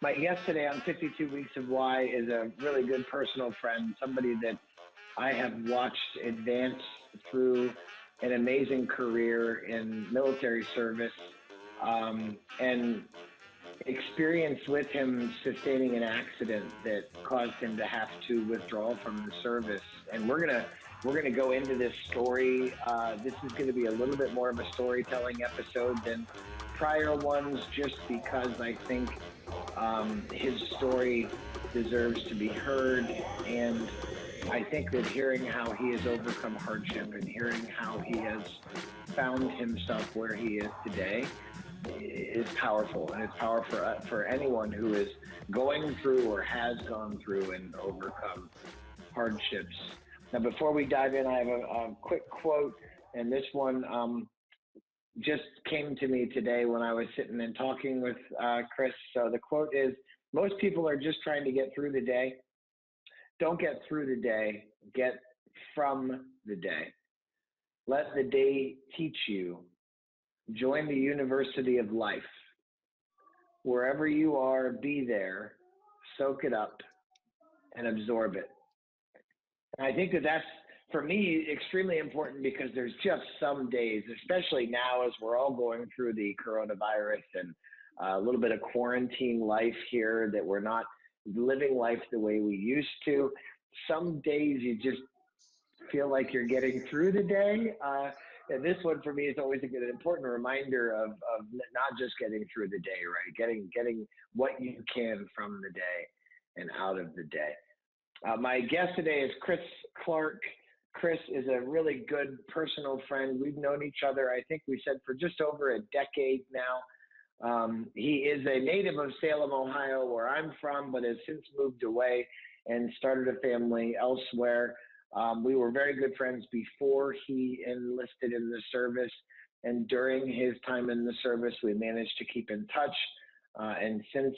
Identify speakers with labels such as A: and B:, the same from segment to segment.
A: My guest today on 52 Weeks of Why is a really good personal friend, somebody that I have watched advance through an amazing career in military service, and experience with him sustaining an accident that caused him to have to withdraw from the service. And we're gonna go into this story. This is going to be a little bit more of a storytelling episode than prior ones, just because I think his story deserves to be heard. And I think that hearing how he has overcome hardship and hearing how he has found himself where he is today is powerful, and it's powerful for anyone who is going through or has gone through and overcome hardships. Now, before we dive in, I have a quick quote, and this one just came to me today when I was sitting and talking with Chris. So the quote is, "Most people are just trying to get through the day. Don't get through the day, get from the day. Let the day teach you. Join the University of Life. Wherever you are, be there, soak it up, and absorb it." And I think that that's, for me, extremely important, because there's just some days, especially now as we're all going through the coronavirus and a little bit of quarantine life here, that we're not living life the way we used to. Some days you just feel like you're getting through the day. And this one for me is always an important reminder of not just getting through the day, right? Getting what you can from the day and out of the day. My guest today is Chris Clark. Chris is a really good personal friend. We've known each other, I think we said, for just over a decade now. He is a native of Salem, Ohio, where I'm from, but has since moved away and started a family elsewhere. We were very good friends before he enlisted in the service, and during his time in the service, we managed to keep in touch. And since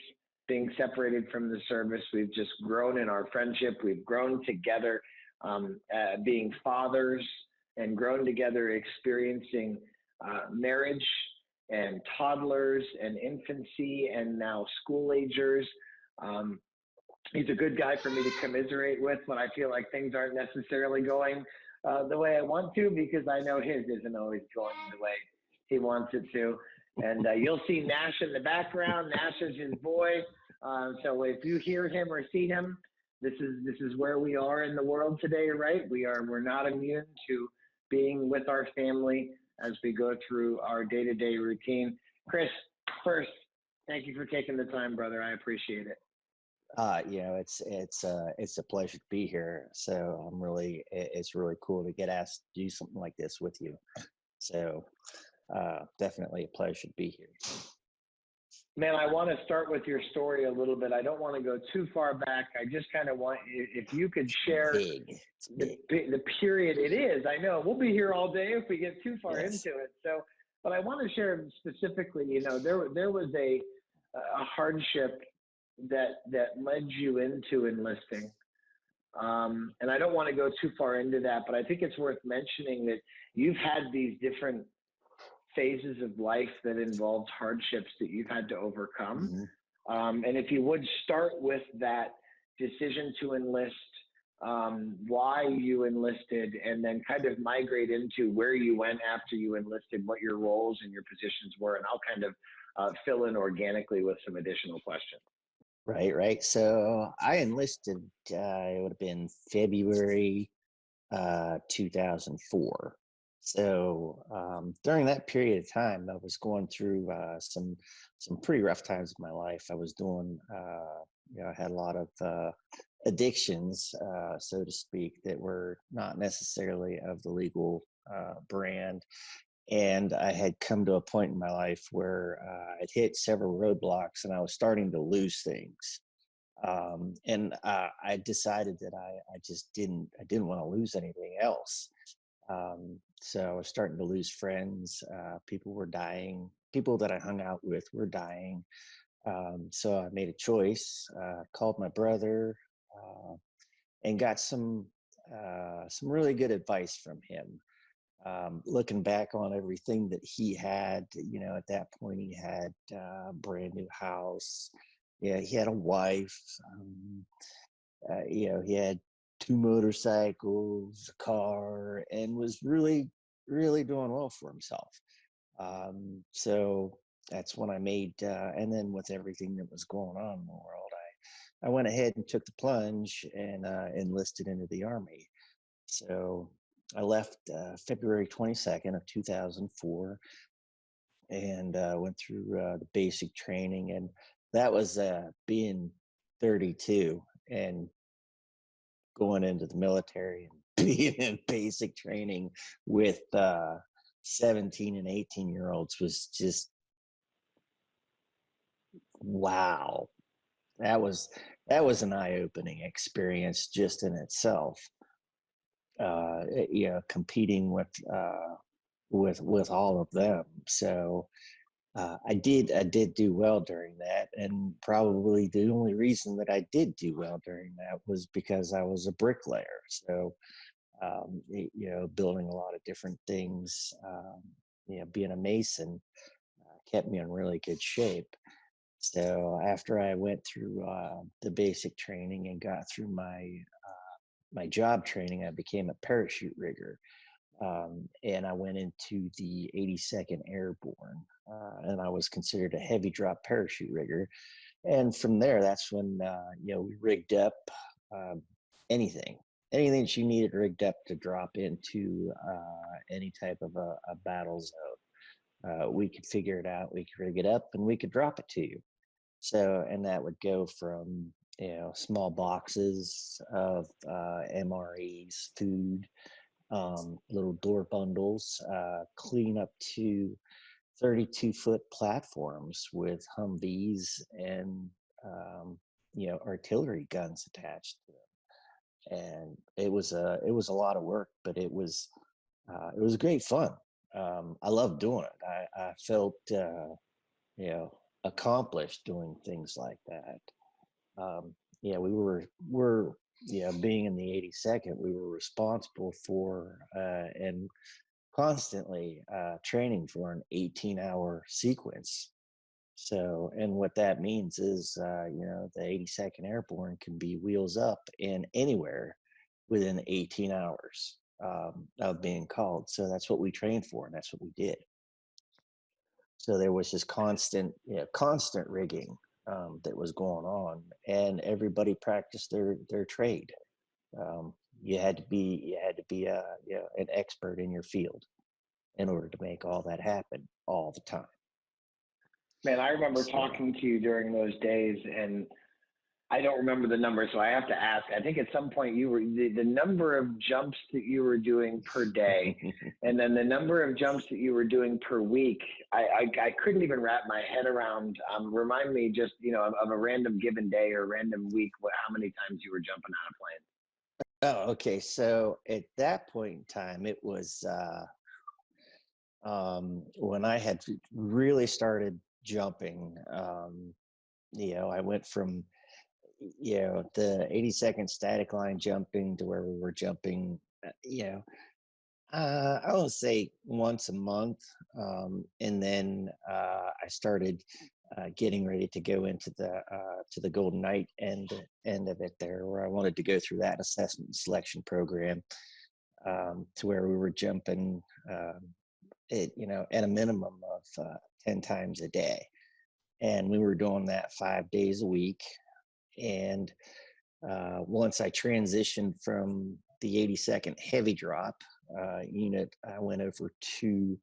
A: being separated from the service, we've just grown in our friendship. We've grown together, being fathers, and grown together experiencing marriage and toddlers and infancy and now school agers. He's a good guy for me to commiserate with when I feel like things aren't necessarily going the way I want to, because I know his isn't always going the way he wants it to. And you'll see Nash in the background. Nash is his boy. So if you hear him or see him, this is where we are in the world today, right? We're not immune to being with our family as we go through our day-to-day routine. Chris, first, thank you for taking the time, brother. I appreciate it.
B: It's a pleasure to be here. So it's really cool to get asked to do something like this with you. So definitely a pleasure to be here.
A: Man, I want to start with your story a little bit. I don't want to go too far back. I just kind of want, if you could share the period it is. I know we'll be here all day if we get too far into it. So, but I want to share specifically, there was a hardship that led you into enlisting. And I don't want to go too far into that, but I think it's worth mentioning that you've had these different phases of life that involved hardships that you've had to overcome. Mm-hmm. And if you would start with that decision to enlist, why you enlisted, and then kind of migrate into where you went after you enlisted, what your roles and your positions were, and I'll kind of fill in organically with some additional questions.
B: Right. So I enlisted, it would have been February 2004. So during that period of time, I was going through some pretty rough times in my life. I was doing, I had a lot of addictions, so to speak, that were not necessarily of the legal brand. And I had come to a point in my life where I'd hit several roadblocks and I was starting to lose things. And I decided that I didn't want to lose anything else. So I was starting to lose friends. People were dying. People that I hung out with were dying. So I made a choice, called my brother, and got some really good advice from him. Looking back on everything that he had, at that point he had a brand new house. Yeah, he had a wife. He had two motorcycles, a car, and was really, really doing well for himself. So that's when I made, and then with everything that was going on in the world, I went ahead and took the plunge and enlisted into the Army. So I left February 22nd of 2004 and went through the basic training. And that was being 32 and going into the military and being in basic training with 17 and 18-year-olds was just wow. That was an eye-opening experience just in itself. Competing with all of them. So I did do well during that, and probably the only reason that I did do well during that was because I was a bricklayer. So building a lot of different things. Being a mason kept me in really good shape. So after I went through the basic training and got through my job training, I became a parachute rigger. And I went into the 82nd Airborne, and I was considered a heavy drop parachute rigger. And from there, that's when we rigged up um, anything, anything that you needed rigged up to drop into any type of a battle zone. We could figure it out. We could rig it up, and we could drop it to you. So, and that would go from small boxes of MREs, food, little door bundles, clean up to 32-foot platforms with Humvees and artillery guns attached to them. And it was a lot of work, but it was great fun. I loved doing it. I felt you know accomplished doing things like that. Yeah, we're being in the 82nd, we were responsible for and constantly training for an 18-hour sequence. So, and what that means is, the 82nd Airborne can be wheels up in anywhere within 18 hours of being called. So that's what we trained for, and that's what we did. So there was this constant rigging that was going on, and everybody practiced their trade. You had to be an expert in your field in order to make all that happen all the time.
A: Man, I remember
B: So,
A: talking to you during those days, and I don't remember the number, so I have to ask. I think at some point you were the number of jumps that you were doing per day, and then the number of jumps that you were doing per week. I couldn't even wrap my head around. Remind me just of a random given day or random week, how many times you were jumping out of planes.
B: oh, okay. So at that point in time, it was when I had really started jumping. I went from the 82nd static line jumping to where we were jumping. I would say once a month, and then I started getting ready to go into the Golden Knight end of it there, where I wanted to go through that assessment and selection program, to where we were jumping at a minimum of 10 times a day, and we were doing that 5 days a week. And once I transitioned from the 82nd heavy drop unit, I went over to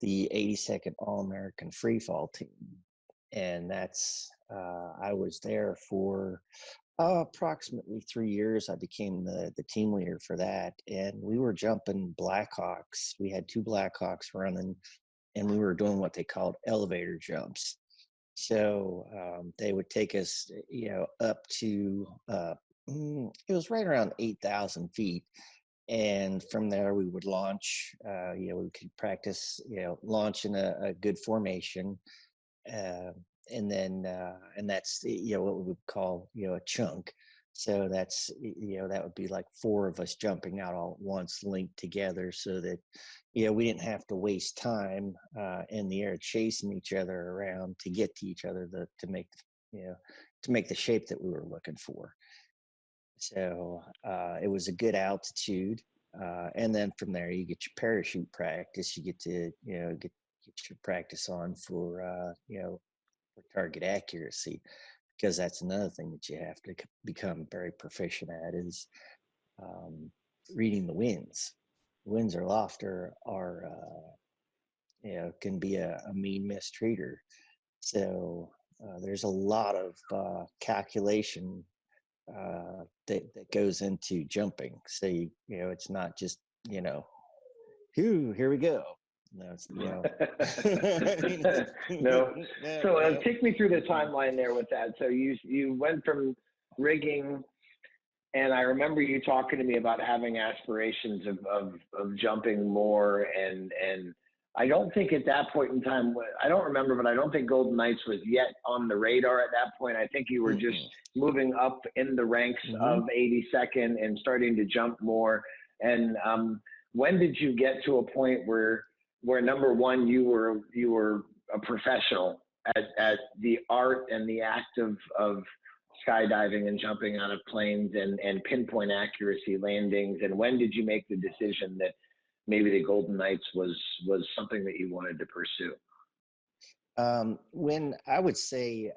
B: the 82nd All American Free Fall team. And I was there for approximately 3 years. I became the team leader for that. And we were jumping Blackhawks. We had two Blackhawks running, and we were doing what they called elevator jumps. So they would take us, up to it was right around 8,000 feet, and from there we would launch. We could practice, launch in a good formation, uh, and that's what we would call a chunk. So that's that would be like four of us jumping out all at once, linked together, so that we didn't have to waste time in the air chasing each other around to get to each other to make to make the shape that we were looking for. So it was a good altitude. And then from there, you get your parachute practice. You get to, get your practice on for, for target accuracy, because that's another thing that you have to become very proficient at is reading the winds. Winds or loft are can be a mean mistreater. So there's a lot of calculation that goes into jumping. So it's not just here we go. No, it's
A: no. So
B: no.
A: take me through the timeline there with that. So you went from rigging, and I remember you talking to me about having aspirations of jumping more, and I don't think at that point in time, I don't remember, but I don't think Golden Knights was yet on the radar at that point. I think you were just moving up in the ranks of 82nd and starting to jump more. And when did you get to a point where number one, you were a professional at the art and the act of skydiving and jumping out of planes and pinpoint accuracy landings? And when did you make the decision that maybe the Golden Knights was something that you wanted to pursue?
B: When I would say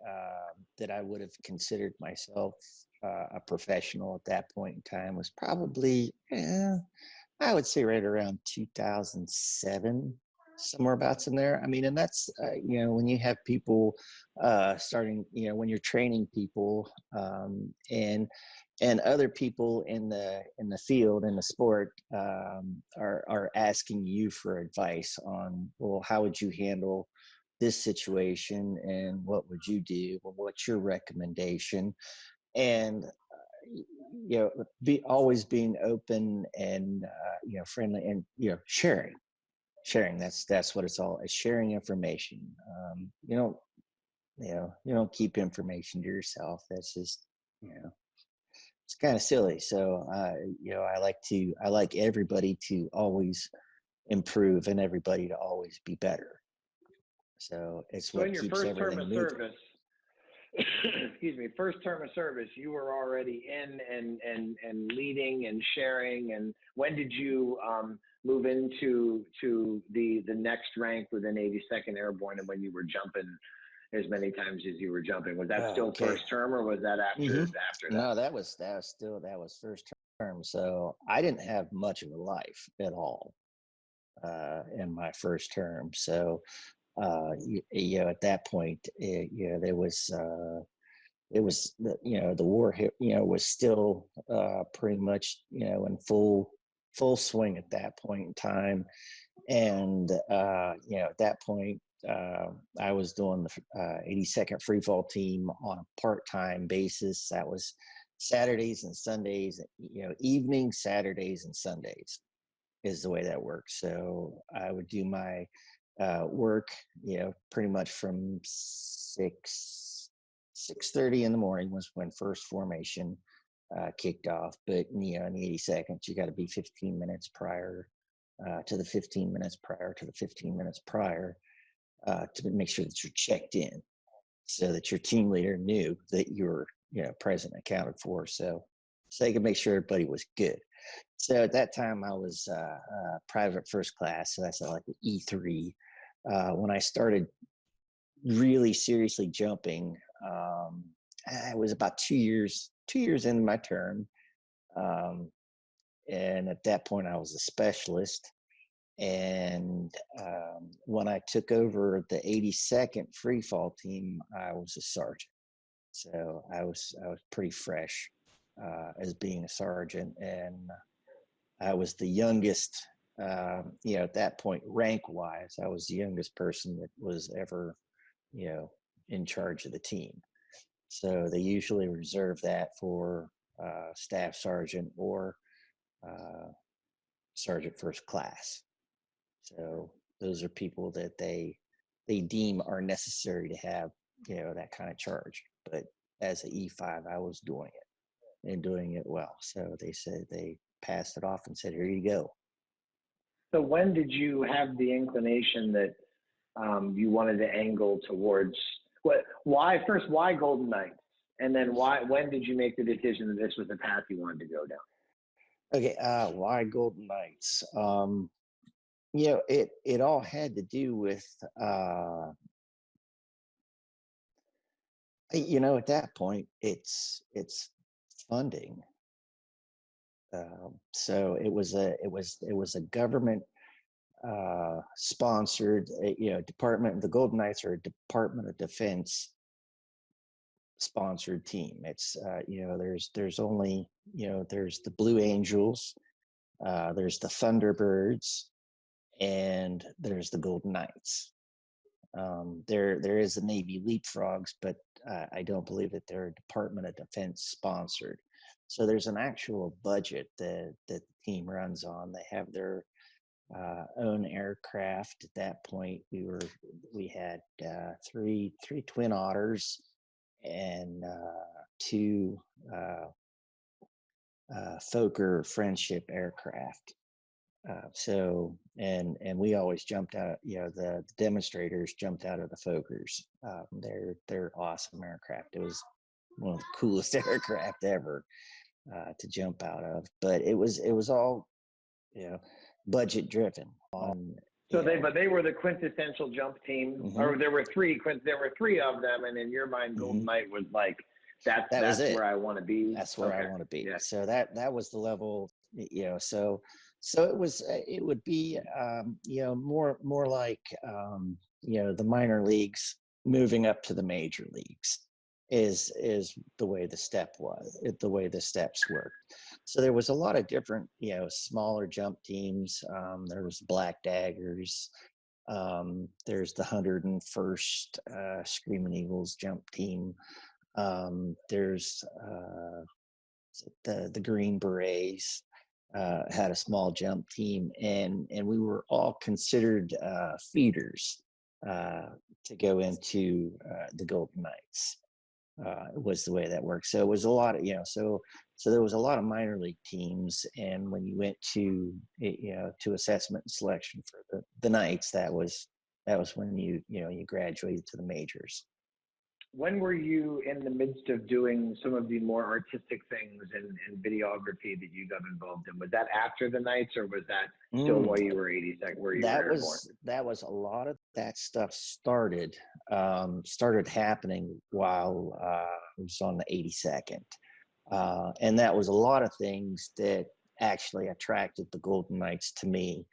B: that I would have considered myself a professional at that point in time was probably, I would say right around 2007, somewhere about in there. I mean, and that's, when you have people starting, when you're training people and other people in the field, in the sport, are asking you for advice on, well, how would you handle this situation and what would you do? Well, what's your recommendation? And be always being open and friendly and sharing. That's what it's all. It's sharing information. You don't keep information to yourself. That's just it's kind of silly. So I like everybody to always improve and everybody to always be better. So it's what keeps everything moving.
A: Excuse me, first term of service, you were already in and leading and sharing. And when did you move into the next rank within 82nd Airborne, and when you were jumping as many times as you were jumping? Was that still first term, or was that after that?
B: No, that was first term. So I didn't have much of a life at all in my first term. So at that point, there was it was the war was still pretty much in full swing at that point in time. And at that point, I was doing the 82nd free fall team on a part-time basis. That was Saturdays and Sundays, evening Saturdays and Sundays is the way that works. So I would do my work, pretty much from 6:30 in the morning was when first formation kicked off. But in the 82nd, you got to be 15 minutes prior to the 15 minutes prior to the 15 minutes prior to make sure that you're checked in, so that your team leader knew that you were present and accounted for. So they could make sure everybody was good. So at that time, I was private first class, so that's like the E3. When I started really seriously jumping, I was about 2 years into my term, and at that point, I was a specialist. And when I took over the 82nd free fall team, I was a sergeant. So I was pretty fresh as being a sergeant, and I was the youngest. At that point, rank wise, I was the youngest person that was ever, in charge of the team. So they usually reserve that for staff sergeant or sergeant first class. So those are people that they deem are necessary to have, that kind of charge. But as an E5, I was doing it and doing it well. So they said they passed it off and said, "Here you go."
A: So when did you have the inclination that you wanted to angle towards Why Golden Knights? And then when did you make the decision that this was the path you wanted to go down?
B: Okay, why Golden Knights? It all had to do with at that point it's funding. So it was a government sponsored, department. The Golden Knights are a Department of Defense sponsored team. It's there's only there's the Blue Angels, there's the Thunderbirds, and there's the Golden Knights. There is a Navy Leapfrogs, but I don't believe that they're Department of Defense sponsored. So there's an actual budget that the team runs on. They have their own aircraft. At that point, we had three Twin Otters and two Fokker Friendship aircraft. And we always jumped out. The demonstrators jumped out of the Fokkers. They're awesome aircraft. It was one of the coolest aircraft ever to jump out of. But it was all budget driven.
A: But they were the quintessential jump team, mm-hmm. Or there were three of them, and in your mind, Golden mm-hmm. Knight was like that's where I want to be.
B: That's where I want to be. Yeah. So that was the level. So it would be more like the minor leagues moving up to the major leagues is the way the steps worked. So there was a lot of different smaller jump teams. There was Black Daggers. There's the 101st Screaming Eagles jump team. There's the Green Berets. Had a small jump team, and we were all considered feeders to go into the Golden Knights. Was the way that worked. So it was a lot of so there was a lot of minor league teams, and when you went to to assessment and selection for the Knights, that was when you graduated to the majors.
A: When were you in the midst of doing some of the more artistic things and videography that you got involved in? Was that after the Knights, or was that still while you were 82nd? Where you were airborne?
B: That was a lot of that stuff started happening while I was on the 82nd, and that was a lot of things that actually attracted the Golden Knights to me.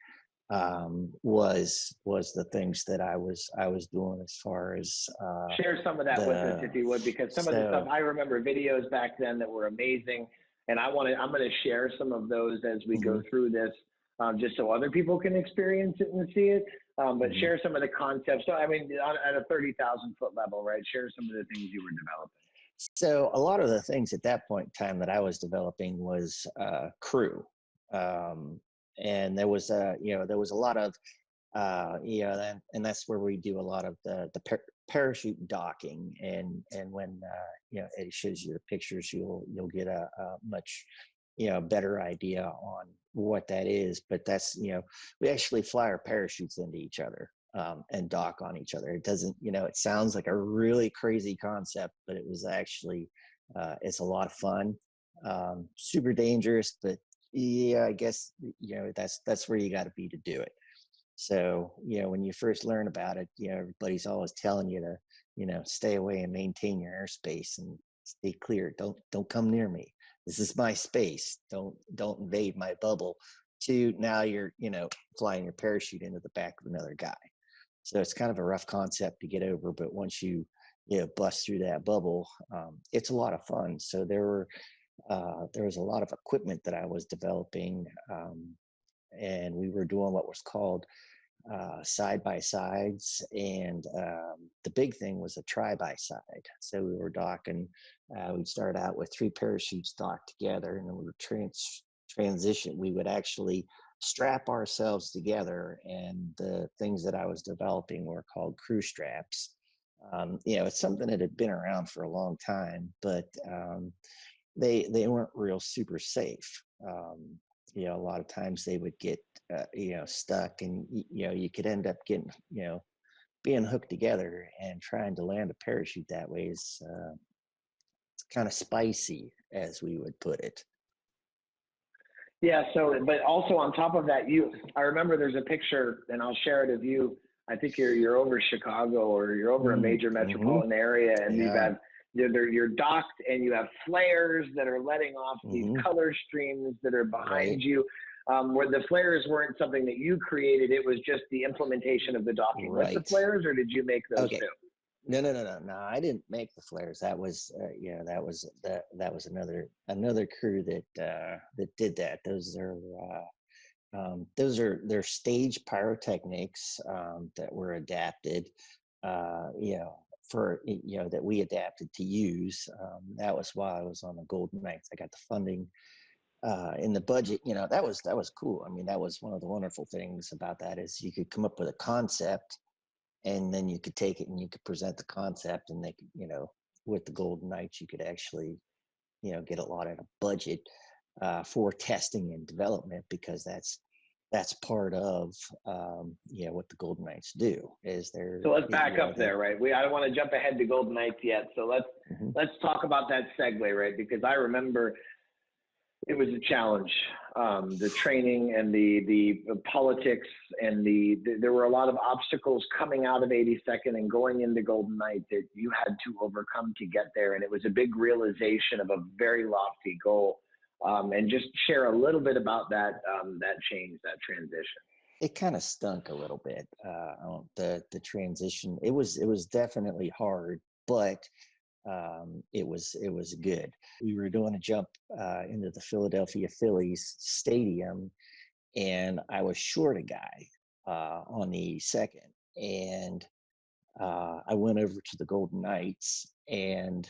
B: Was the things that I was doing as far as
A: share some of that with us if you would, because some of the stuff I remember videos back then that were amazing, and I'm going to share some of those as we mm-hmm. go through this, just so other people can experience it and see it. But mm-hmm. share some of the concepts. So I mean, at a 30,000 foot level, right? Share some of the things you were developing.
B: So a lot of the things at that point in time that I was developing was crew. And there was a lot of and that's where we do a lot of the parachute docking, and when it shows you the pictures, you'll get a much better idea on what that is. But that's we actually fly our parachutes into each other and dock on each other. It doesn't it sounds like a really crazy concept, but it was actually it's a lot of fun, super dangerous, but yeah, I guess that's where you got to be to do it. So when you first learn about it, everybody's always telling you to stay away and maintain your airspace and stay clear. Don't come near me. This is my space. Don't invade my bubble. To now you're flying your parachute into the back of another guy. So it's kind of a rough concept to get over, but once you bust through that bubble, it's a lot of fun. So there was a lot of equipment that I was developing, and we were doing what was called side-by-sides, and the big thing was a try-by-side. So we were docking, we'd start out with 3 parachutes docked together, and then we would transition. We would actually strap ourselves together, and the things that I was developing were called crew straps. It's something that had been around for a long time, but they weren't real super safe. A lot of times they would get stuck, and you could end up getting being hooked together and trying to land a parachute that way is it's kind of spicy, as we would put it.
A: Yeah. So, but also on top of that, I remember there's a picture, and I'll share it of you. I think you're over Chicago, or you're over a major metropolitan area, and you're docked, and you have flares that are letting off these color streams that are behind you. Where the flares weren't something that you created, it was just the implementation of the docking with the flares, or did you make those too?
B: No. I didn't make the flares. That was, that was another crew that did that. They're stage pyrotechnics that were adapted, that we adapted to use. That was why I was on the Golden Knights. I got the funding in the budget. That was cool. I mean, that was one of the wonderful things about that is you could come up with a concept, and then you could take it and you could present the concept, and they could, with the Golden Knights, you could actually, get a lot of budget for testing and development, because that's part of what the Golden Knights do is they're.
A: So let's back up there, right? I don't want to jump ahead to Golden Knights yet. So let's talk about that segue, right? Because I remember it was a challenge, the training and the politics, and there were a lot of obstacles coming out of 82nd and going into Golden Knight that you had to overcome to get there. And it was a big realization of a very lofty goal. And just share a little bit about that change, that transition.
B: It kind of stunk a little bit. The transition. It was definitely hard, but it was good. We were doing a jump into the Philadelphia Phillies stadium, and I was short a guy on the second, and I went over to the Golden Knights, and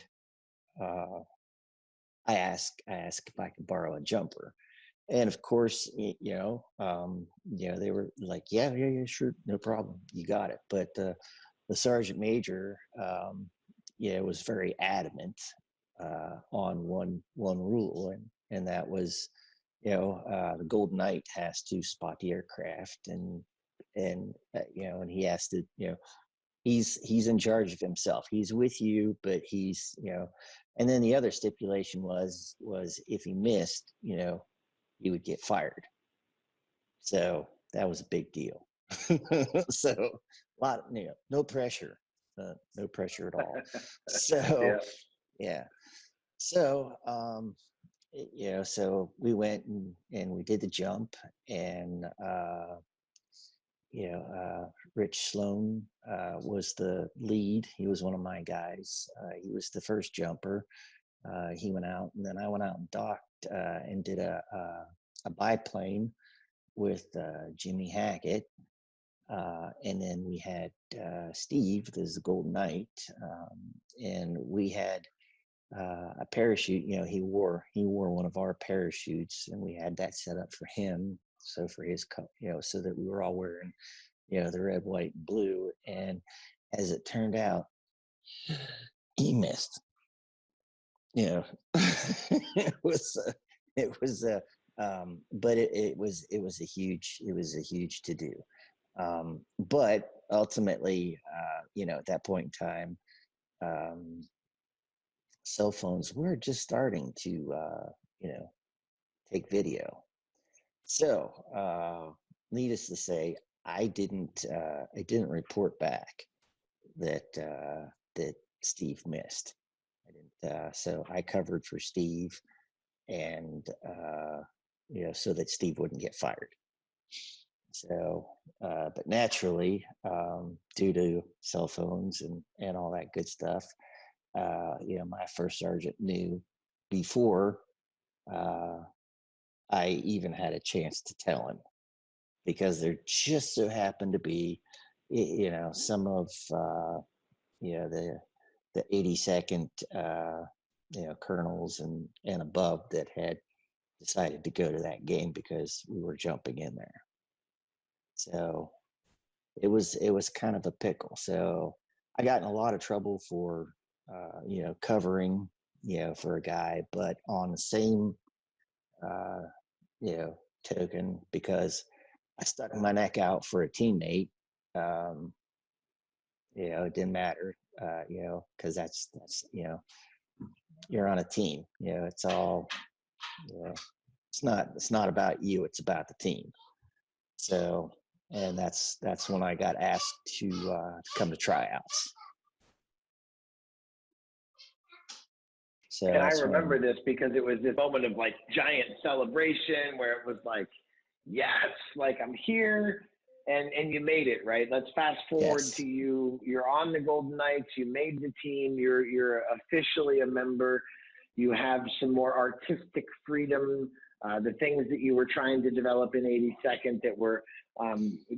B: I asked if I could borrow a jumper, and of course, they were like, yeah, sure, no problem, you got it. But the sergeant major, was very adamant on one rule, and that was, the Golden Knight has to spot the aircraft, and he has to, he's in charge of himself. He's with you, but he's, and then the other stipulation was if he missed, he would get fired. So that was a big deal. So a lot, no pressure. No pressure at all. So yeah. So so we went and we did the jump, and Rich Sloan was the lead. He was one of my guys. He was the first jumper. He went out, and then I went out and docked and did a biplane with Jimmy Hackett. And then we had Steve, this is the Golden Knight, and we had a parachute. He wore one of our parachutes, and we had that set up for him. So for his, so that we were all wearing, the red, white, and blue. And as it turned out, he missed. It was, but it was a huge to do. But ultimately, at that point in time, cell phones were just starting to, take video. So, needless to say, I didn't report back that Steve missed. I didn't. So I covered for Steve, and so that Steve wouldn't get fired. So, but naturally, due to cell phones and all that good stuff, my first sergeant knew before I even had a chance to tell him, because there just so happened to be, some of, the 82nd, colonels and above that had decided to go to that game because we were jumping in there. So it was kind of a pickle. So I got in a lot of trouble for, covering, for a guy, but on the same, token, because I stuck my neck out for a teammate, it didn't matter, because that's, you're on a team, it's all, you know, it's not about you, it's about the team. So, and that's when I got asked to come to tryouts. So
A: And I
B: that's
A: remember
B: when,
A: this because it was this moment of like giant celebration where it was like, yes, like I'm here, and you made it, right? Let's fast forward to
B: yes,
A: you. You're on the Golden Knights. You made the team. You're officially a member. You have some more artistic freedom. The things that you were trying to develop in 82nd that were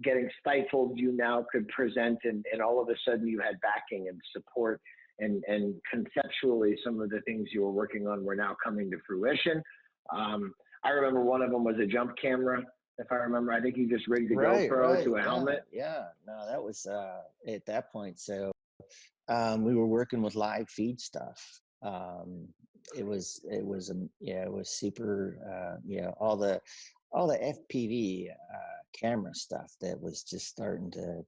A: getting stifled, you now could present, and all of a sudden you had backing and support, and conceptually some of the things you were working on were now coming to fruition. I remember one of them was a jump camera, if I remember. I think you just rigged a GoPro
B: right,
A: to a helmet.
B: yeah. No, that was at that point. So we were working with live feed stuff. It was super, all the FPV camera stuff that was just starting to,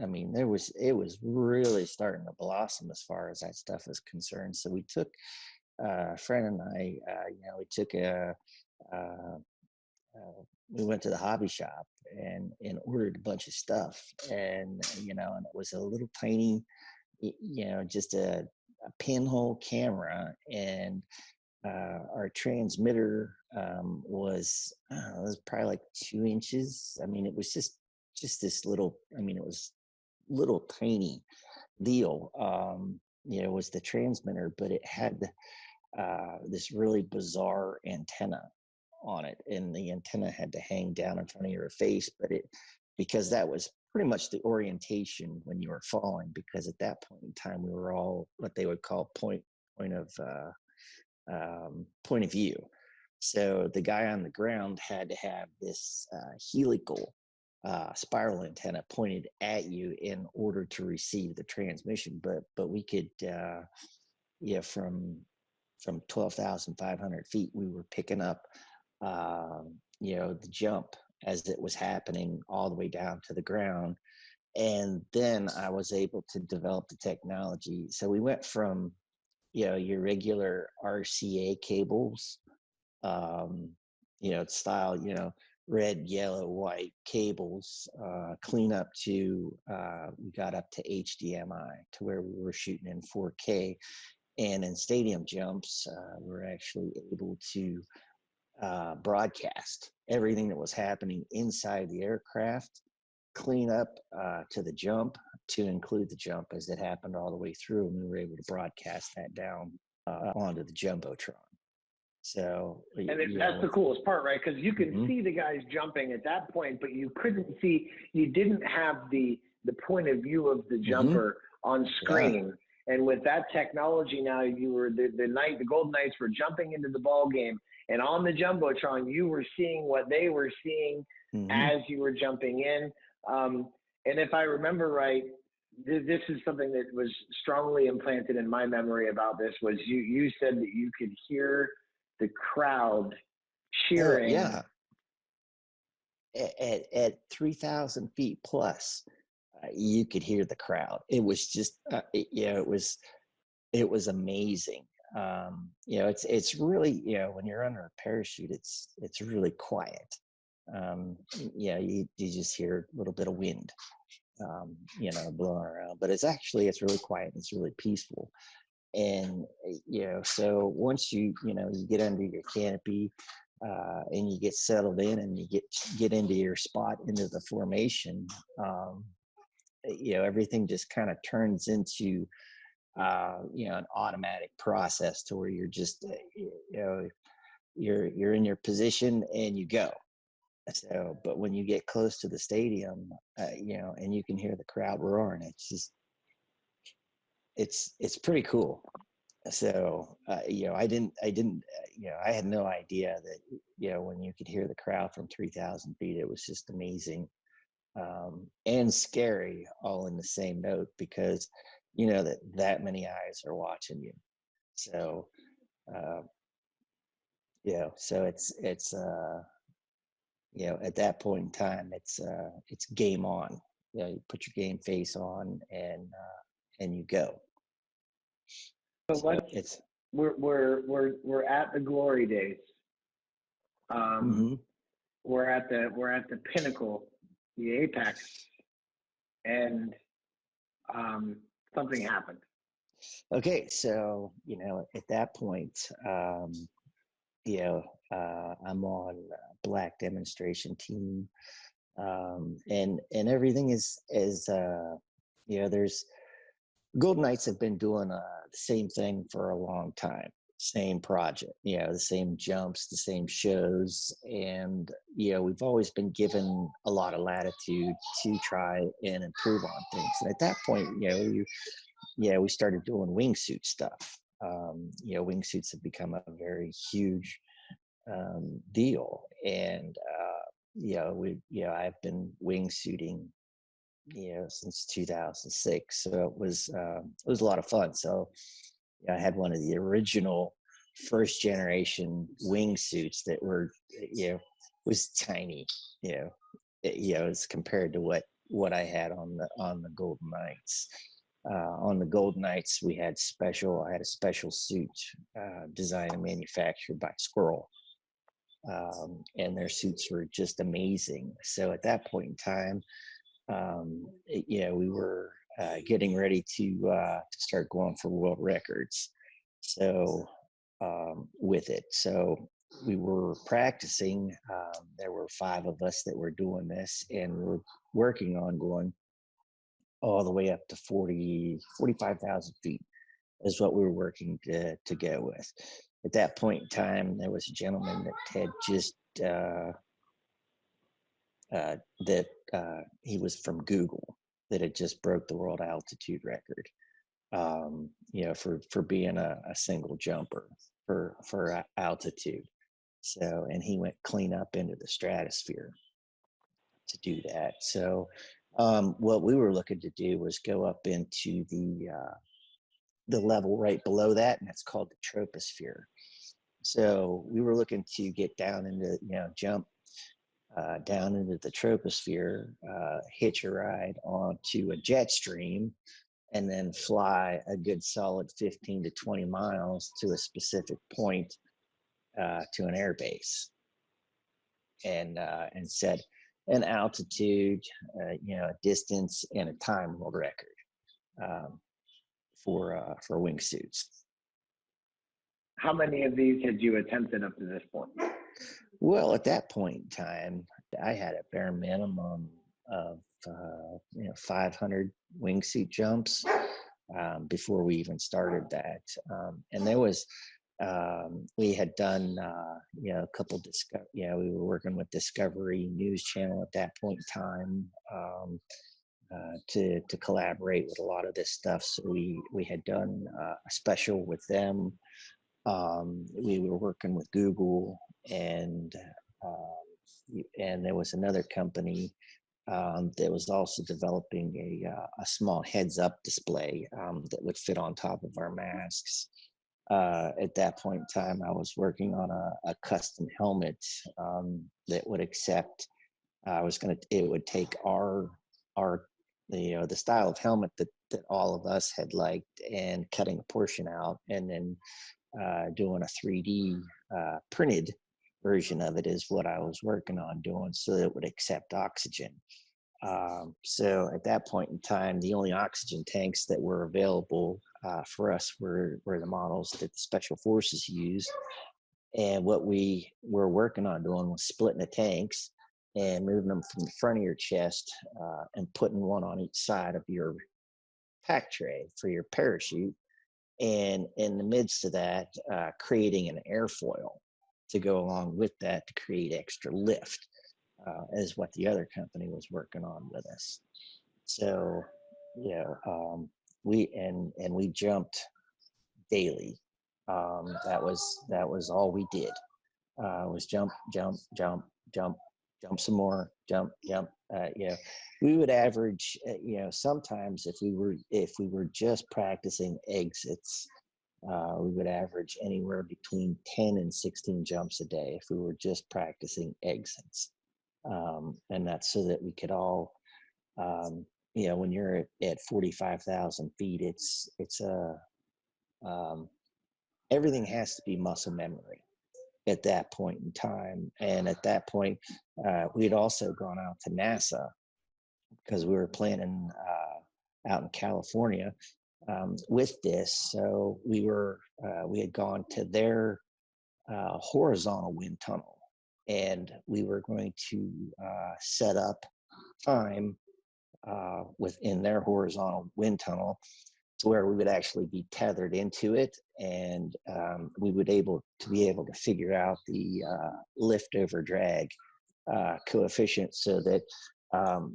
B: I mean, it was really starting to blossom as far as that stuff is concerned. So we took, a friend and I, we took uh, we went to the hobby shop and ordered a bunch of stuff, and it was a little tiny, just a pinhole camera, and our transmitter was probably like 2 inches. I mean, it was just this little. I mean, it was little tiny deal. Was the transmitter, but it had this really bizarre antenna on it, and the antenna had to hang down in front of your face, but it because that was pretty much the orientation when you were falling, because at that point in time we were all what they would call point of point of view. So the guy on the ground had to have this helical spiral antenna pointed at you in order to receive the transmission. But we could, from 12,500 feet, we were picking up, the jump as it was happening all the way down to the ground. And then I was able to develop the technology. So we went from, your regular RCA cables, um, style, red, yellow, white cables, clean up to, we got up to HDMI to where we were shooting in 4K. And in stadium jumps, we're actually able to broadcast everything that was happening inside the aircraft, clean up to the jump, to include the jump as it happened all the way through. And we were able to broadcast that down onto the Jumbotron. So,
A: That's the coolest part, right? Because you can
B: mm-hmm.
A: see the guys jumping at that point, but you couldn't see, you didn't have the point of view of the jumper on screen. Yeah. And with that technology now, you were the Golden Knights were jumping into the ball game, and on the Jumbotron, you were seeing what they were seeing as you were jumping in. And if I remember right, this is something that was strongly implanted in my memory about this, was you said that you could hear the crowd cheering.
B: Yeah. At 3,000 feet plus, you could hear the crowd. It was just, it was amazing. It's really, when you're under a parachute, it's really quiet. You just hear a little bit of wind, blowing around, but it's really quiet. It's really peaceful. And, so once you get under your canopy, and you get settled in, and you get into your spot, into the formation, everything just kind of turns into, an automatic process, to where you're just, you're in your position and you go. So, but when you get close to the stadium, and you can hear the crowd roaring, it's pretty cool. So, I had no idea that, when you could hear the crowd from 3,000 feet, it was just amazing, and scary, all in the same note, because that many eyes are watching you. So, uh, so it's at that point in time, it's game on. you put your game face on and you go.
A: So
B: So it's
A: we're at the glory days.
B: hmm
A: We're at the pinnacle, the apex, and something happened.
B: okay. So at that point, I'm on a black demonstration team, and everything is there's Golden Knights have been doing the same thing for a long time. Same project, the same jumps, the same shows, and we've always been given a lot of latitude to try and improve on things. And at that point, we started doing wingsuit stuff. Wingsuits have become a very huge deal, and I've been wingsuiting since 2006. So it was a lot of fun. So I had one of the original first generation wingsuits that were was tiny, as compared to what I had on the Golden Knights. On the Golden Knights, I had a special suit designed and manufactured by Squirrel. And their suits were just amazing. So at that point in time, we were getting ready to start going for world records. So with it, so we were practicing. There were 5 of us that were doing this, and we're working on going all the way up to 45,000 feet is what we were working to go with. At that point in time, there was a gentleman that had just he was from Google, that had just broke the world altitude record, for being a single jumper for altitude. So, and he went clean up into the stratosphere to do that. So, what we were looking to do was go up into the level right below that, and it's called the troposphere. So we were looking to get down into, jump down into the troposphere, hitch a ride onto a jet stream, and then fly a good solid 15 to 20 miles to a specific point, to an air base, and set an altitude, a distance, and a time world record for wingsuits.
A: How many of these had you attempted up to this point?
B: Well, at that point in time, I had a bare minimum of 500 wingsuit jumps before we even started that, and there was we had done a couple we were working with Discovery News Channel at that point in time, to collaborate with a lot of this stuff. So we had done a special with them. We were working with Google, and there was another company that was also developing a small heads-up display that would fit on top of our masks. At that point in time, I was working on a custom helmet that would accept. It would take the style of helmet that all of us had liked, and cutting a portion out, and then doing a 3D printed version of it is what I was working on doing, so that it would accept oxygen. So at that point in time, the only oxygen tanks that were available for us were the models that the Special Forces used. And what we were working on doing was splitting the tanks and moving them from the front of your chest, and putting one on each side of your pack tray for your parachute. And in the midst of that, creating an airfoil to go along with that to create extra lift, is what the other company was working on with us. So, we jumped daily. That was all we did. Was jump, jump, jump, jump, jump some more, jump, jump. We would average, sometimes if we were just practicing exits, we would average anywhere between 10 and 16 jumps a day if we were just practicing exits. And that's so that we could all When you're at 45,000 feet, um, everything has to be muscle memory at that point in time. And at that point, we had also gone out to NASA because we were planning out in California with this. So we had gone to their horizontal wind tunnel, and we were going to set up time within their horizontal wind tunnel to where we would actually be tethered into it, and we would be able to figure out the lift over drag coefficient so that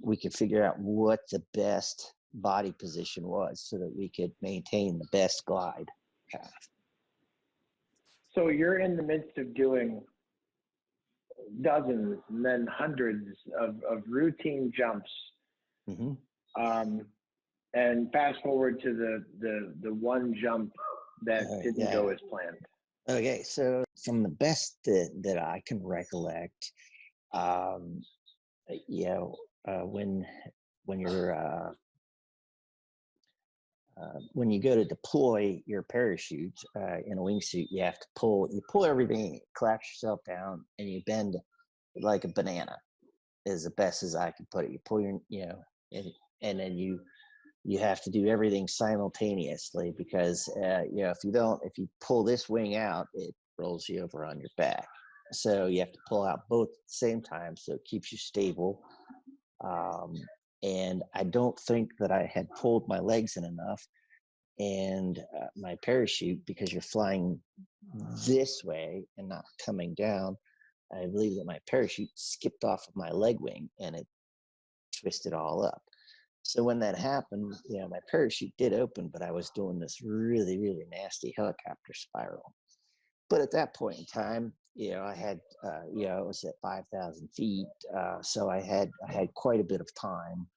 B: we could figure out what the best body position was so that we could maintain the best glide path.
A: So you're in the midst of doing dozens and then hundreds of routine jumps.
B: Mm-hmm.
A: And fast forward to the one jump that didn't go as planned.
B: Okay, so from the best that I can recollect, when you're when you go to deploy your parachute in a wingsuit, you have to pull everything, collapse yourself down, and you bend like a banana, is the best as I can put it. You pull and then you have to do everything simultaneously because if you pull this wing out, it rolls you over on your back. So you have to pull out both at the same time, so it keeps you stable. And I don't think that I had pulled my legs in enough, and my parachute, because you're flying this way and not coming down, I believe that my parachute skipped off of my leg wing and it twisted all up. So when that happened, my parachute did open, but I was doing this really, really nasty helicopter spiral. But at that point in time, I had, it was at 5,000 feet, so I had quite a bit of time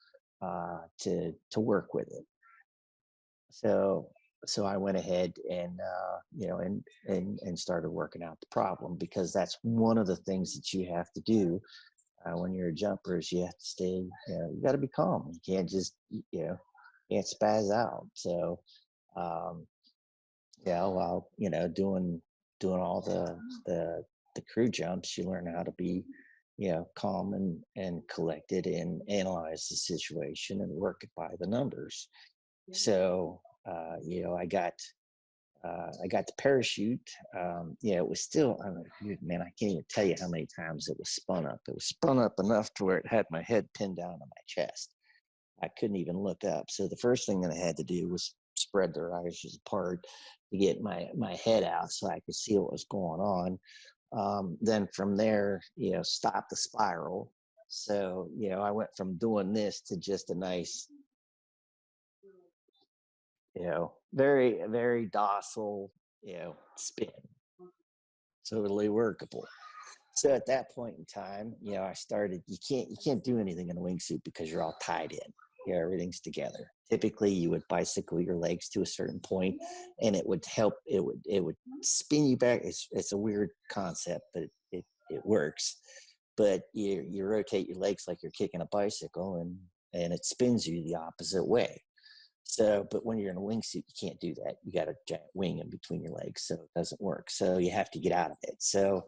B: to work with it. So I went ahead and and started working out the problem, because that's one of the things that you have to do when you're a jumper is you have to stay. You got to be calm. You can't just can't spaz out. So while doing all the crew jumps, you learn how to be calm and collected and analyze the situation and work it by the numbers. So I got the parachute. It was still, I can't even tell you how many times it was spun up. It was spun up enough to where it had my head pinned down on my chest. I couldn't even look up. So the first thing that I had to do was spread the risers apart to get my head out so I could see what was going on. Then from there, stop the spiral. So, I went from doing this to just a nice, very, very docile, spin. Totally workable. So at that point in time, I started, you can't do anything in a wingsuit because you're all tied in. Everything's together. Typically you would bicycle your legs to a certain point and it would help, it would spin you back. It's a weird concept, but it works. But you rotate your legs like you're kicking a bicycle and it spins you the opposite way. So, but when you're in a wingsuit, you can't do that. You got a giant wing in between your legs, so it doesn't work. So you have to get out of it. So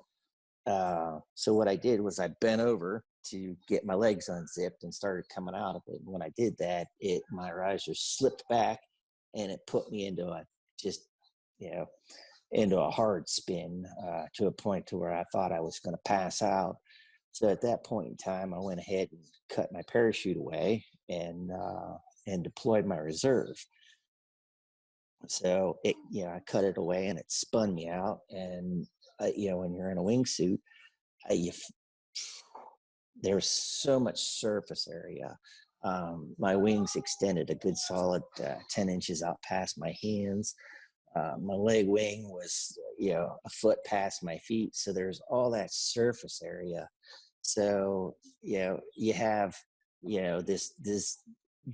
B: what I did was I bent over to get my legs unzipped and started coming out of it. And when I did that, my riser slipped back and it put me into a hard spin to a point to where I thought I was going to pass out. So at that point in time, I went ahead and cut my parachute away and deployed my reserve. So I cut it away and it spun me out. And when you're in a wingsuit, there's so much surface area. My wings extended a good solid 10 inches out past my hands. My leg wing was, a foot past my feet. So there's all that surface area. So, you have, this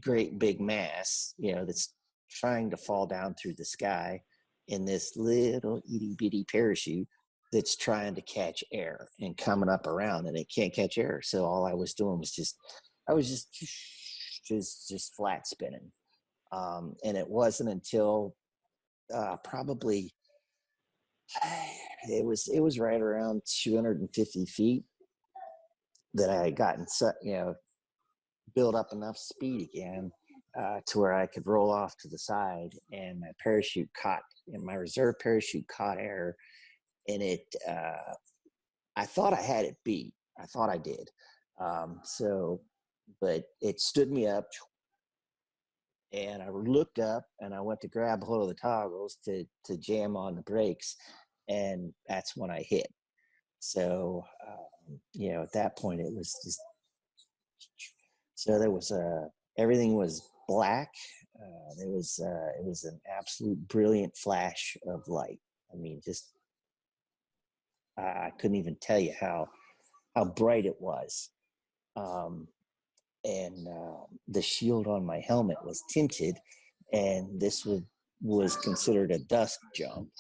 B: great big mass, that's trying to fall down through the sky in this little itty bitty parachute that's trying to catch air and coming up around, and it can't catch air. So all I was doing was I was just just flat spinning. And it wasn't until probably it was right around 250 feet that I had gotten, build up enough speed again to where I could roll off to the side, and my parachute caught, and my reserve parachute caught air, and it. I thought I had it beat. I thought I did. But it stood me up, and I looked up, and I went to grab hold of the toggles to jam on the brakes, and that's when I hit. So at that point it was just. So there was everything was black. It was an absolute brilliant flash of light. I mean, just I couldn't even tell you how bright it was. And the shield on my helmet was tinted, and this was considered a dusk jump.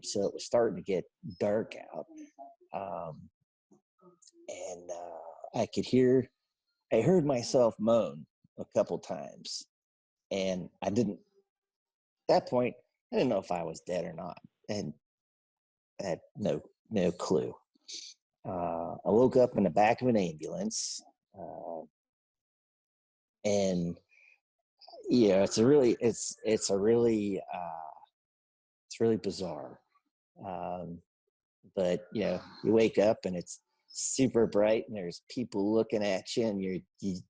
B: So it was starting to get dark out. And I heard myself moan a couple times, and at that point, I didn't know if I was dead or not, and I had no clue. I woke up in the back of an ambulance, and it's really bizarre. But you wake up and it's super bright, and there's people looking at you, and you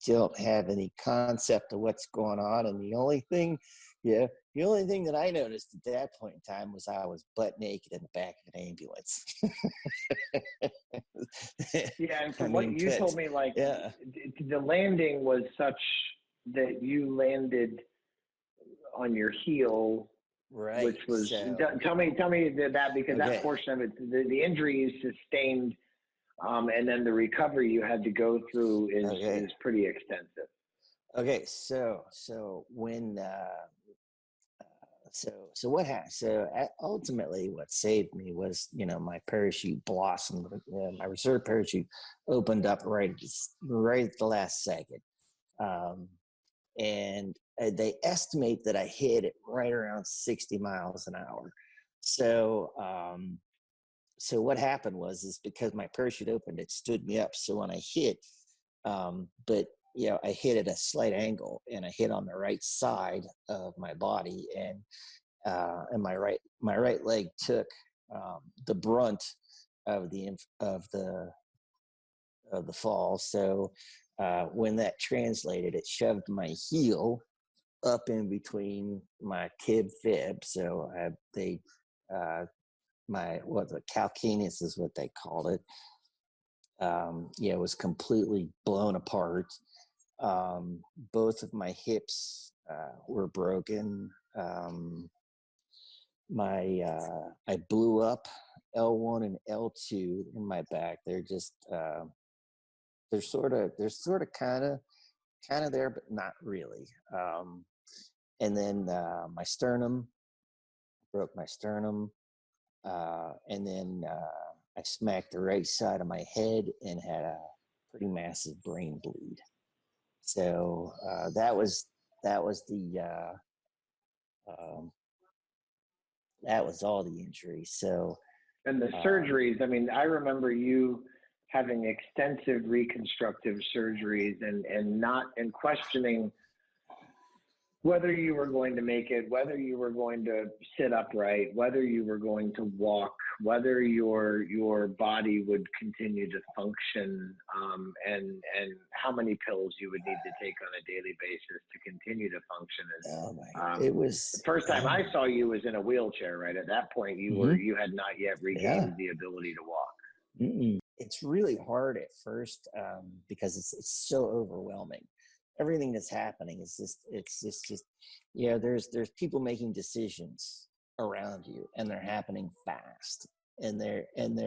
B: don't have any concept of what's going on. And the only thing that I noticed at that point in time was I was butt naked in the back of an ambulance.
A: Yeah, and from what you told me, the landing was such that you landed on your heel,
B: right?
A: Which was tell me that, because that portion of it, the injury you sustained, and then the recovery you had to go through is pretty extensive. Okay,
B: so when so what happened? So ultimately, what saved me was my parachute blossomed. My reserve parachute opened up right at the last second, and they estimate that I hit it right around 60 miles an hour. So what happened is because my parachute opened, it stood me up. So when I hit, but I hit at a slight angle, and I hit on the right side of my body, and my right leg took the brunt of the fall. So when that translated, it shoved my heel up in between my tib fib. So the calcaneus is what they called it. It was completely blown apart. Both of my hips were broken. I blew up L1 and L2 in my back. They're just they're sort of kind of there, but not really. And then my sternum, broke my sternum, and then I smacked the right side of my head and had a pretty massive brain bleed. So that was all the injuries. So,
A: and the surgeries, I mean, I remember you having extensive reconstructive surgeries and questioning whether you were going to make it, whether you were going to sit upright, whether you were going to walk, whether your body would continue to function, and how many pills you would need to take on a daily basis to continue to function.
B: It was
A: the first time I saw you was in a wheelchair. Right at that point, you had not yet regained the ability to walk.
B: Mm-mm. It's really hard at first because it's so overwhelming. Everything that's happening is just there's people making decisions around you, and they're happening fast, and they're and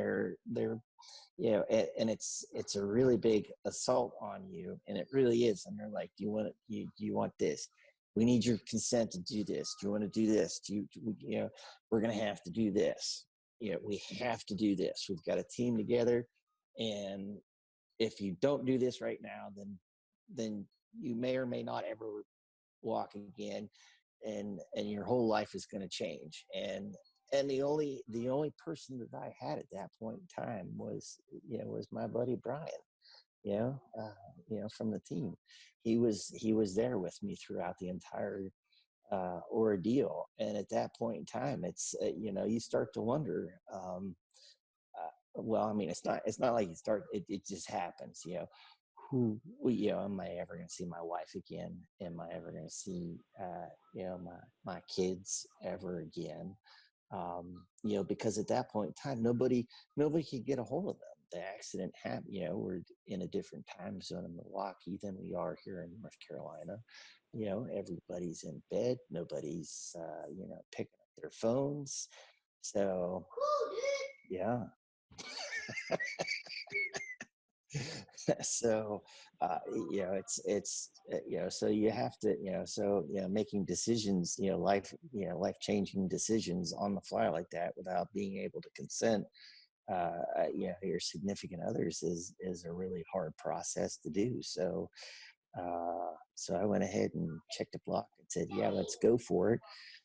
B: it's a really big assault on you, and it really is. And they're like, do you want this? We need your consent to do this. Do you want to do this? We're going to have to do this. We have to do this. We've got a team together, and if you don't do this right now, then you may or may not ever walk again, and your whole life is going to change. And the only person that I had at that point in time was my buddy Brian, from the team. He was there with me throughout the entire ordeal. And at that point in time, it's you start to wonder. Well, I mean, it's not like you start. It just happens. Am I ever going to see my wife again? Am I ever going to see my kids ever again? Because at that point in time, nobody could get a hold of them. The accident happened. We're in a different time zone in Milwaukee than we are here in North Carolina. Everybody's in bed. Nobody's picking up their phones. So yeah. So so you have to making decisions, life changing decisions on the fly like that without being able to consent your significant others is a really hard process to do. So I went ahead and checked the block and said, yeah, let's go for it.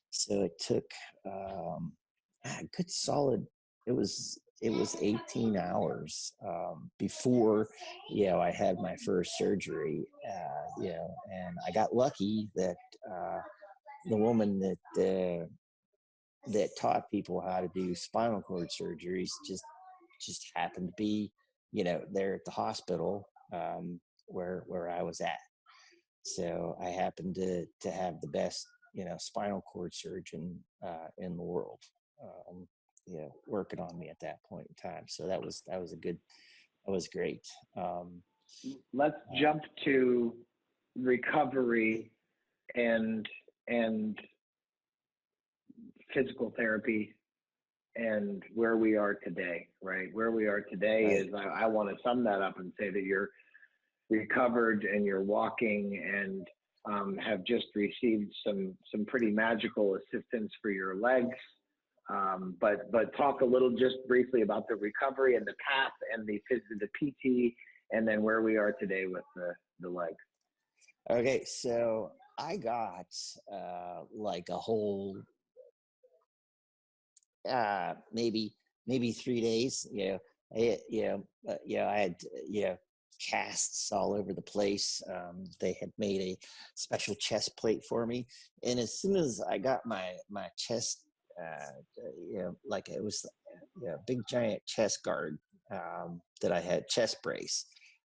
B: So it took a good solid, it was 18 hours before I had my first surgery. And I got lucky that the woman that taught people how to do spinal cord surgeries just happened to be there at the hospital where I was at. So I happened to have the best spinal cord surgeon in the world working on me at that point in time. So that was great.
A: Let's jump to recovery and physical therapy and where we are today, right? Where we are today
B: Right.
A: is, I want to sum that up and say that you're recovered and you're walking and have just received some pretty magical assistance for your legs. But talk a little just briefly about the recovery and the path and the PT, and then where we are today with the legs.
B: Okay, so I got like a whole maybe 3 days. I had casts all over the place. They had made a special chest plate for me, and as soon as I got my chest, like it was a big giant chest guard that I had, chest brace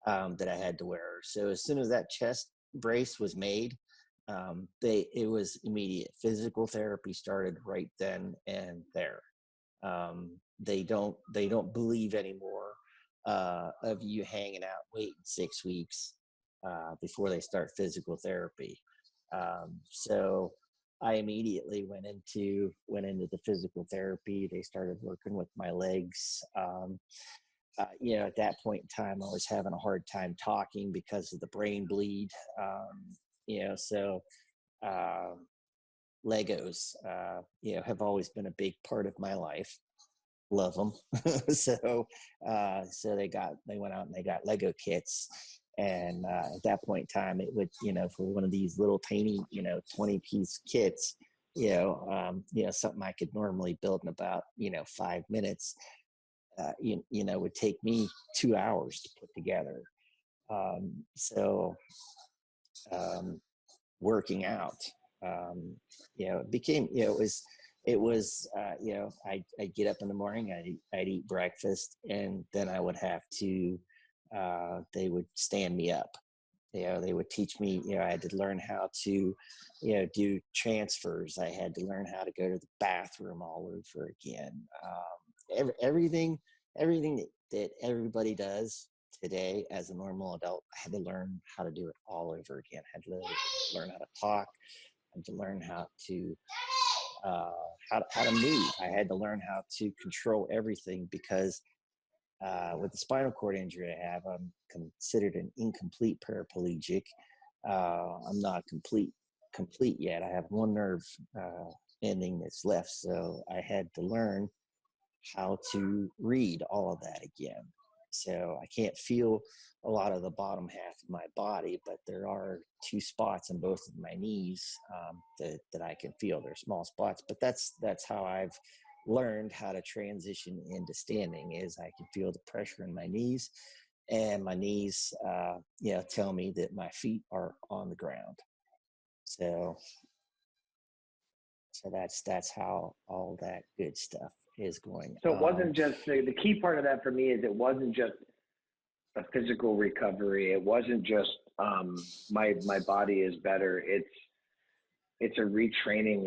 B: that I had to wear. So as soon as that chest brace was made, it was immediate. Physical therapy started right then and there. They don't believe anymore of you hanging out waiting 6 weeks before they start physical therapy. So I immediately went into the physical therapy. They started working with my legs. At that point in time, I was having a hard time talking because of the brain bleed. So Legos, have always been a big part of my life. Love them. So they went out and they got Lego kits. And at that point in time, it would, for one of these little tiny, 20-piece kits, something I could normally build in about, 5 minutes, would take me 2 hours to put together. Working out, it became, I'd get up in the morning, I'd eat breakfast, and then I would have to, they would stand me up. They would teach me, I had to learn how to, do transfers. I had to learn how to go to the bathroom all over again. Everything that everybody does today as a normal adult, I had to learn how to do it all over again. I had to learn how to talk. I had to learn how to how to move. I had to learn how to control everything because with the spinal cord injury I have, I'm considered an incomplete paraplegic. I'm not complete yet. I have one nerve ending that's left, so I had to learn how to read all of that again. So I can't feel a lot of the bottom half of my body, but there are two spots in both of my knees that I can feel. They're small spots, but that's how I've learned how to transition into standing. Is I can feel the pressure in my knees, and my knees, tell me that my feet are on the ground. So that's how all that good stuff is going.
A: So it wasn't just the key part of that for me is it wasn't just a physical recovery. It wasn't just my body is better. It's a retraining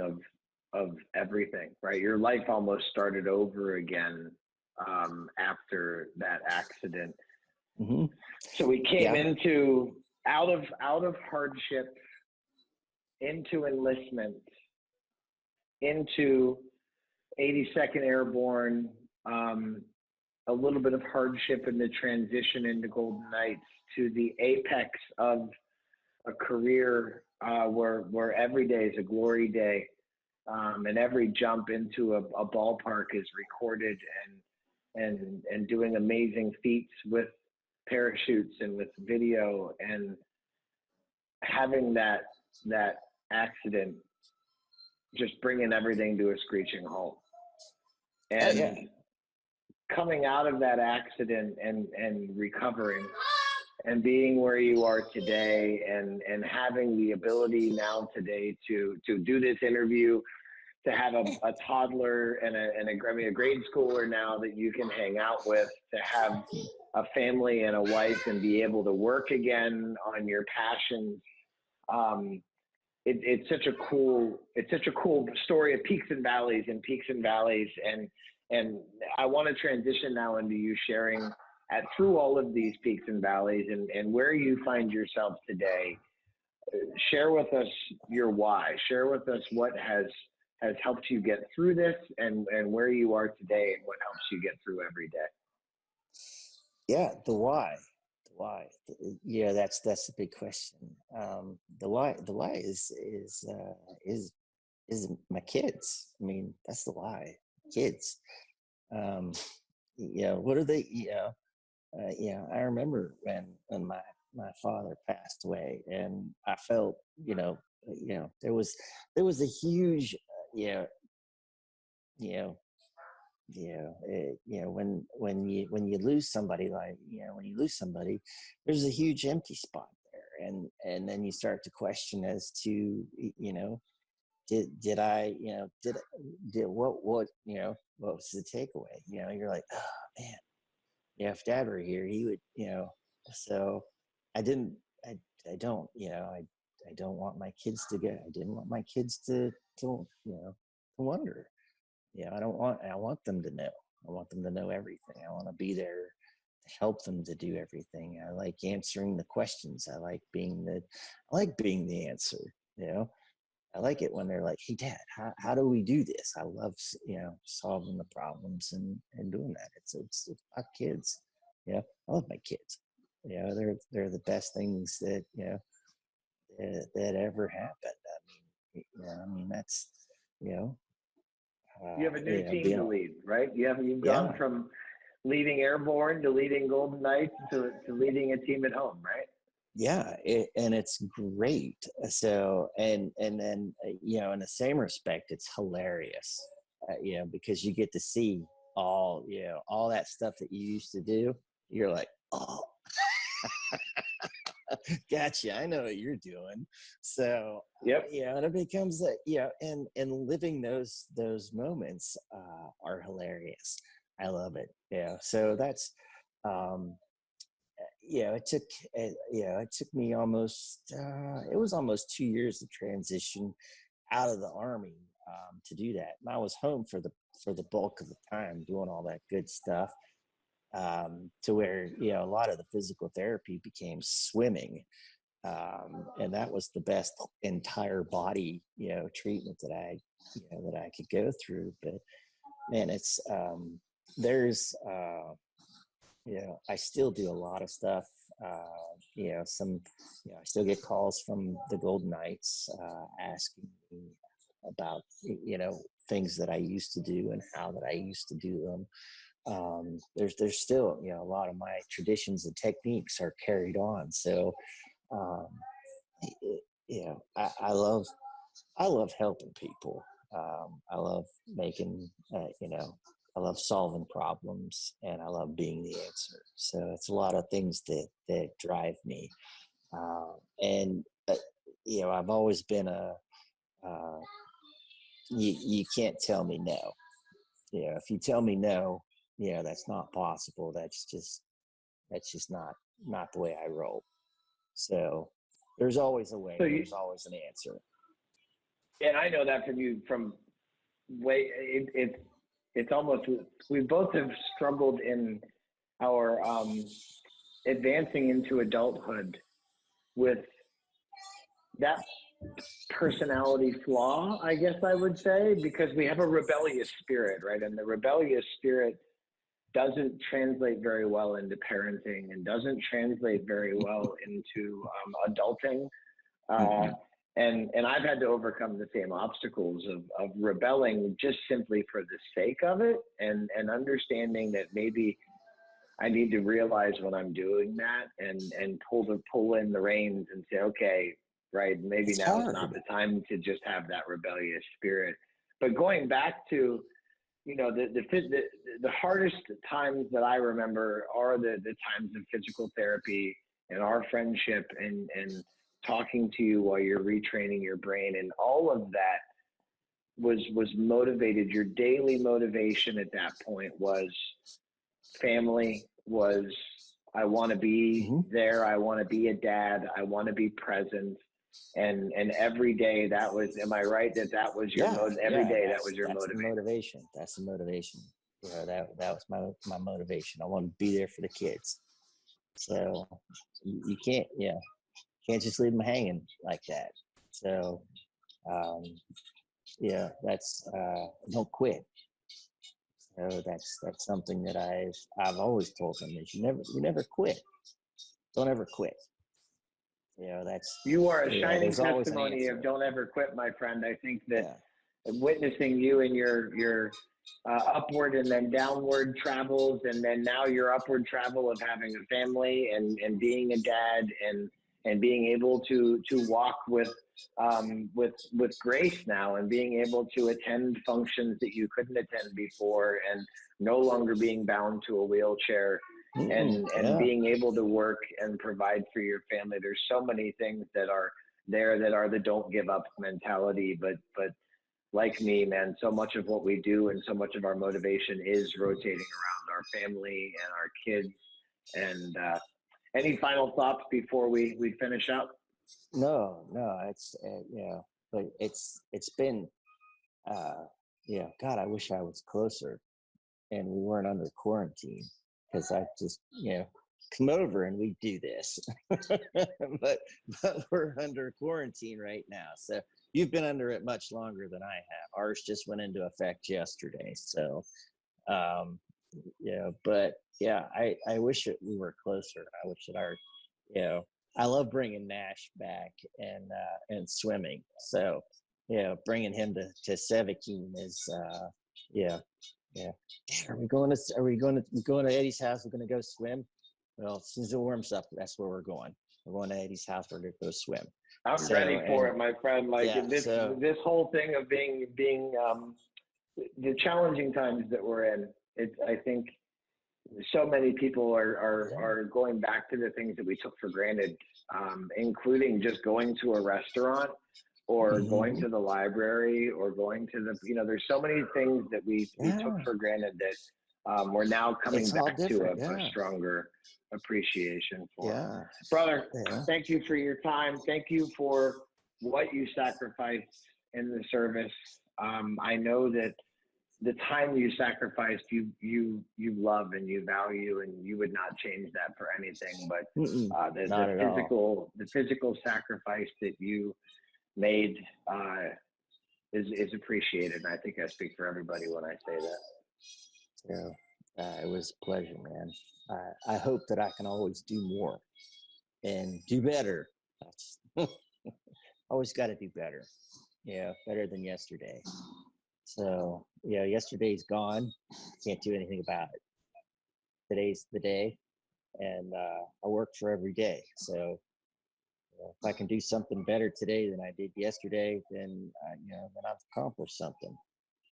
A: of everything, right? Your life almost started over again after that accident.
B: Mm-hmm.
A: So we came into out of hardship, into enlistment, into 82nd Airborne, a little bit of hardship in the transition into Golden Knights, to the apex of a career where every day is a glory day, and every jump into a ballpark is recorded, and doing amazing feats with parachutes and with video, and having that accident just bringing everything to a screeching halt. And coming out of that accident and recovering and being where you are today, and having the ability now today to do this interview, to have a toddler and a grade schooler now that you can hang out with, to have a family and a wife and be able to work again on your passions. It's such a cool story of peaks and valleys. And I want to transition now into you sharing through all of these peaks and valleys and where you find yourself today. Share with us your why. Share with us what has helped you get through this, and where you are today, and what helps you get through every day.
B: Yeah, the why. Yeah, that's a big question. The why is my kids. I mean, that's the why. Kids. What are they? I remember when my father passed away, and I felt, there was a huge, when you lose somebody, there's a huge empty spot there, and then you start to question as to, did I, what was the takeaway? You're like, oh man, if Dad were here, he would, so I don't, I don't want my kids to I didn't want my kids to wonder. I want them to know. I want them to know everything. I want to be there to help them to do everything. I like answering the questions. I like being the answer, I like it when they're like, hey Dad, how do we do this? I love, solving the problems and doing that. It's about kids. I love my kids. They're the best things that, that ever happened. I mean, that's,
A: you have a new team to lead, right? You've gone from leading Airborne to leading Golden Knights to leading a team at home, right?
B: Yeah, and it's great. So, and then, in the same respect, it's hilarious, because you get to see all that stuff that you used to do. You're like, oh, gotcha. I know what you're doing. So,
A: yep.
B: And it becomes and living those moments are hilarious. I love it. So that's, it took me almost, it was almost 2 years to transition out of the Army to do that. And I was home for the bulk of the time doing all that good stuff, to where, a lot of the physical therapy became swimming. And that was the best entire body, treatment that I could go through. But man, it's, there's, I still do a lot of stuff. I still get calls from the Golden Knights asking me about, things that I used to do and how that I used to do them. there's still, a lot of my traditions and techniques are carried on. So, um, I love helping people. I love making, I love solving problems, and I love being the answer. So it's a lot of things that drive me. And I've always been uh, you can't tell me no. If you tell me no, that's not possible. That's just not the way I roll. So there's always a way.
A: So
B: There's always an answer.
A: and I know that from you from way, it's almost, we both have struggled in our advancing into adulthood with that personality flaw, I guess I would say, because we have a rebellious spirit, right? And the rebellious spirit doesn't translate very well into parenting and doesn't translate very well into adulting. Uh, and I've had to overcome the same obstacles of rebelling just simply for the sake of it, and understanding that maybe I need to realize when I'm doing that, and pull in the reins and say, okay, right, maybe
B: It's
A: now is
B: hard.
A: not the time to just have that rebellious spirit. But going back to, the hardest times that I remember are the times of physical therapy and our friendship, and talking to you while you're retraining your brain, and all of that was motivated. Your daily motivation at that point was family, was I want to be there. I want to be a dad. I want to be present. And every day that was, am I right that was your every day that was your
B: motivation. That's the motivation. That was my motivation. I want to be there for the kids. So you can't just leave them hanging like that. So that's don't quit. So that's something that I've always told them, is you never quit. Don't ever quit.
A: You are a shining testimony of don't ever quit, my friend. I think that witnessing you in your upward and then downward travels, and then now your upward travel of having a family, and being a dad, and being able to walk with grace now, and being able to attend functions that you couldn't attend before, and no longer being bound to a wheelchair, and being able to work and provide for your family. There's so many things that are there that are the don't give up mentality, but like me, man, so much of what we do and so much of our motivation is rotating around our family and our kids. And any final thoughts before we finish up?
B: No, it's but it's been God, I wish I was closer and we weren't under quarantine, because I just come over and we do this. but we're under quarantine right now. So you've been under it much longer than I have. Ours just went into effect yesterday. So but I wish we were closer. I wish that our I love bringing Nash back and swimming. So bringing him to Sevakine is yeah. Are we going to Eddie's house? We're going to go swim. Well, as soon as it warms up, that's where we're going. We're going to Eddie's house. We're going to go swim.
A: I'm ready for it, my friend. This whole thing of being the challenging times that we're in. I think so many people are going back to the things that we took for granted, including just going to a restaurant, or going to the library, or going to there's so many things that we took for granted that we're now coming back to a stronger appreciation for. Brother, thank you for your time. Thank you for what you sacrificed in the service. I know that the time you sacrificed, you love and you value, and you would not change that for anything. But the physical sacrifice that you made is appreciated, and I think I speak for everybody when I say that.
B: It was a pleasure, man. I hope that I can always do more and do better. Always got to do better. Better than yesterday. So yesterday's gone. Can't do anything about it. today's the day, and I work for every day. So if I can do something better today than I did yesterday, then then I've accomplished something.